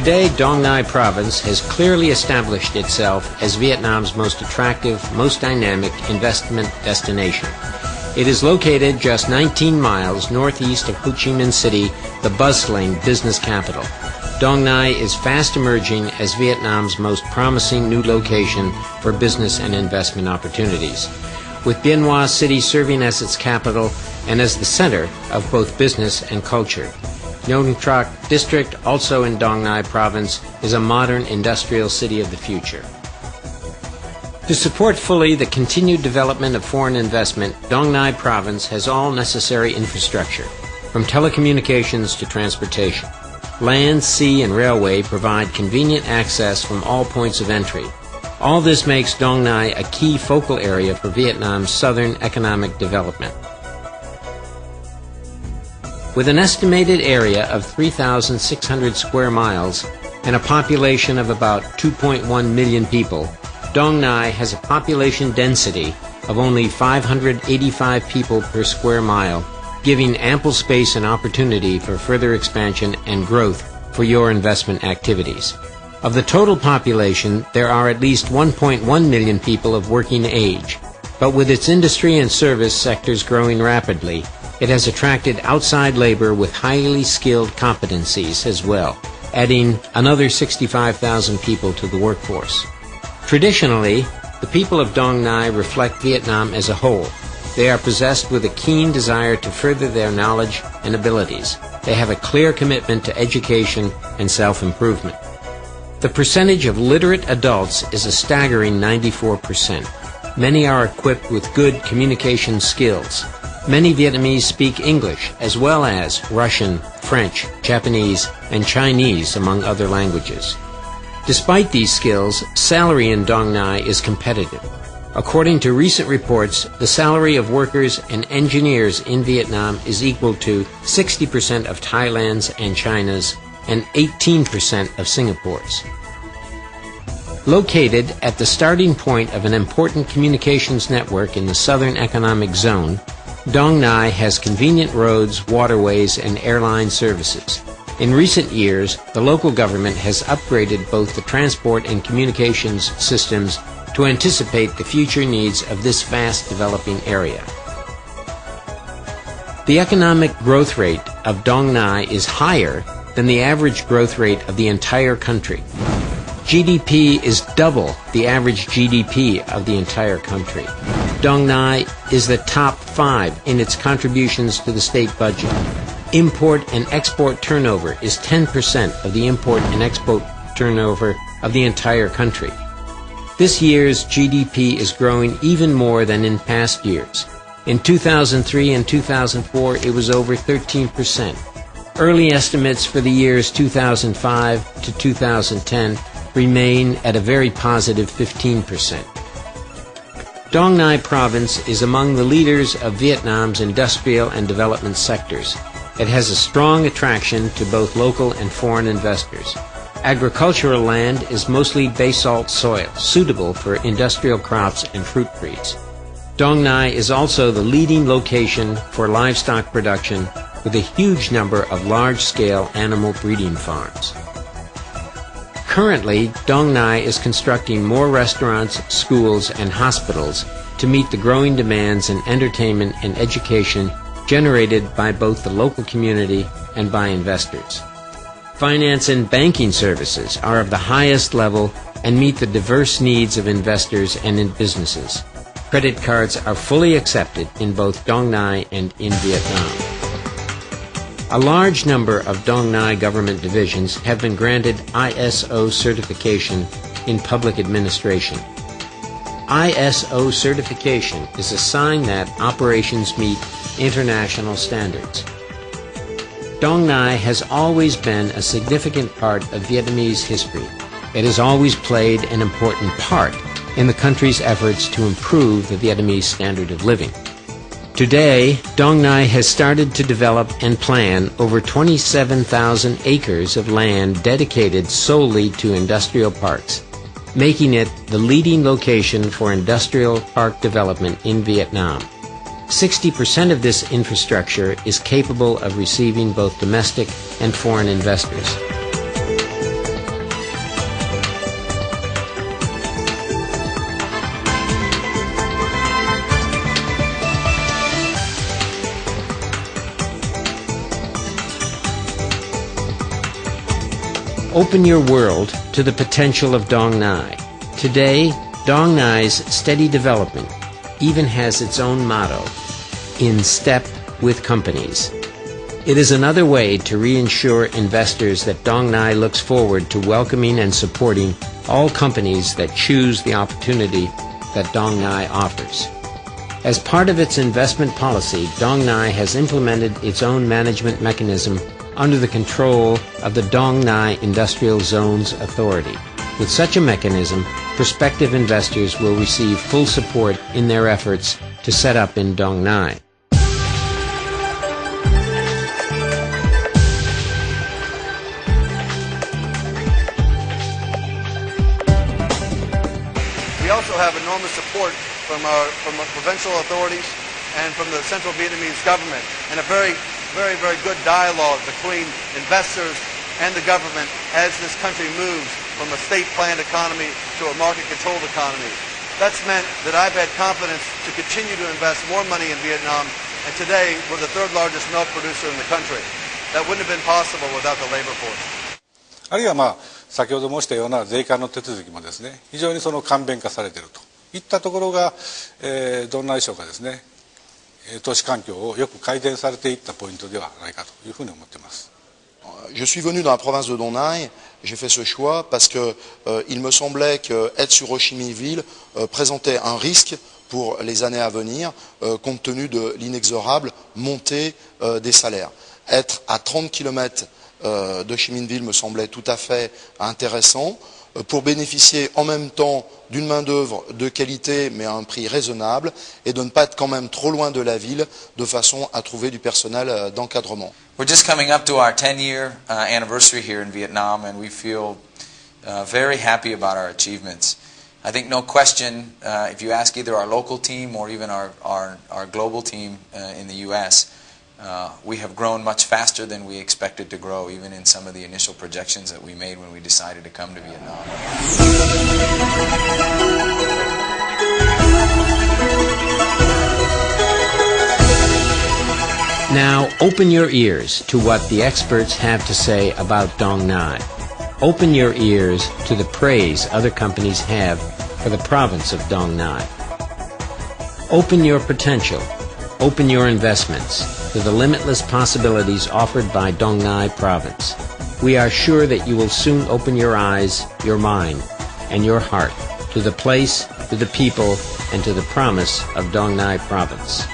Today, Đồng Nai province has clearly established itself as Vietnam's most attractive, most dynamic investment destination. It is located just 19 miles northeast of Ho Chi Minh City, the bustling business capital. Đồng Nai is fast emerging as Vietnam's most promising new location for business and investment opportunities, with Bien Hoa City serving as its capital and as the center of both business and culture. Nhon Trach district, also in Đồng Nai province, is a modern industrial city of the future. To support fully the continued development of foreign investment, Đồng Nai province has all necessary infrastructure, from telecommunications to transportation. Land, sea, and railway provide convenient access from all points of entry. All this makes Đồng Nai a key focal area for Vietnam's southern economic development. With an estimated area of 3,600 square miles and a population of about 2.1 million people, Đồng Nai has a population density of only 585 people per square mile, giving ample space and opportunity for further expansion and growth for your investment activities. Of the total population, there are at least 1.1 million people of working age, but with its industry and service sectors growing rapidly, it has attracted outside labor with highly skilled competencies as well, adding another 65,000 people to the workforce. Traditionally, the people of Đồng Nai reflect Vietnam as a whole. They are possessed with a keen desire to further their knowledge and abilities. They have a clear commitment to education and self-improvement. The percentage of literate adults is a staggering 94%. Many are equipped with good communication skills. Many Vietnamese speak English as well as Russian, French, Japanese, and Chinese, among other languages. Despite these skills, salary in Đồng Nai is competitive. According to recent reports, the salary of workers and engineers in Vietnam is equal to 60% of Thailand's and China's and 18% of Singapore's. Located at the starting point of an important communications network in the Southern Economic Zone, Đồng Nai has convenient roads, waterways, and airline services. In recent years, the local government has upgraded both the transport and communications systems to anticipate the future needs of this fast-developing area. The economic growth rate of Đồng Nai is higher than the average growth rate of the entire country. GDP is double the average GDP of the entire country. Đồng Nai is the top 5 in its contributions to the state budget. Import and export turnover is 10% of the import and export turnover of the entire country. This year's GDP is growing even more than in past years. In 2003 and 2004, it was over 13%. Early estimates for the years 2005 to 2010 remain at a very positive 15%. Đồng Nai province is among the leaders of Vietnam's industrial and development sectors. It has a strong attraction to both local and foreign investors. Agricultural land is mostly basalt soil, suitable for industrial crops and fruit trees. Đồng Nai is also the leading location for livestock production, with a huge number of large-scale animal breeding farms. Currently, Đồng Nai is constructing more restaurants, schools, and hospitals to meet the growing demands in entertainment and education generated by both the local community and by investors. Finance and banking services are of the highest level and meet the diverse needs of investors and in businesses. Credit cards are fully accepted in both Đồng Nai and in Vietnam. A large number of Đồng Nai government divisions have been granted ISO certification in public administration. ISO certification is a sign that operations meet international standards. Đồng Nai has always been a significant part of Vietnamese history. It has always played an important part in the country's efforts to improve the Vietnamese standard of living. Today, Đồng Nai has started to develop and plan over 27,000 acres of land dedicated solely to industrial parks, making it the leading location for industrial park development in Vietnam. 60% of this infrastructure is capable of receiving both domestic and foreign investors. Open your world to the potential of Đồng Nai. Today, Đồng Nai's steady development even has its own motto, in step with companies. It is another way to reassure investors that Đồng Nai looks forward to welcoming and supporting all companies that choose the opportunity that Đồng Nai offers. As part of its investment policy, Đồng Nai has implemented its own management mechanism under the control of the Đồng Nai Industrial Zones Authority. With such a mechanism, prospective investors will receive full support in their efforts to set up in Đồng Nai. We also have enormous support from provincial authorities and from the central Vietnamese government, and a very good dialogue between investors and the government as this country moves from a state-planned economy to a market-controlled economy. That's meant that I've had confidence to continue to invest more money in Vietnam, and today we're the third largest milk producer in the country. That wouldn't have been possible without the labor force. あるいは先ほど申したような税関の手続きもですね、非常に簡便化されているといったところが、đồng内省がですね、投資環境をよく改善されていったポイントではないかというふうに思っています。Je suis venu dans la province de Đồng Nai, j'ai fait ce choix parce que il me semblait qu'être sur Ho Chi Minh Ville présentait un risque pour les années à venir, compte tenu de l'inexorable montée des salaires. Être à 30 km de Ho Chi Minh Ville me semblait tout à fait intéressant pour bénéficier en même temps d'une main-d'œuvre de qualité mais à un prix raisonnable et de ne pas être quand même trop loin de la ville de façon à trouver du personnel d'encadrement. We're just coming up to our 10-year anniversary here in Vietnam, and we feel very happy about our achievements. I think no question, if you ask either our local team or even our global team in the U.S., we have grown much faster than we expected to grow, even in some of the initial projections that we made when we decided to come to Vietnam. Now, open your ears to what the experts have to say about Đồng Nai. Open your ears to the praise other companies have for the province of Đồng Nai. Open your potential. Open your investments to the limitless possibilities offered by Đồng Nai province. We are sure that you will soon open your eyes, your mind, and your heart to the place, to the people, and to the promise of Đồng Nai province.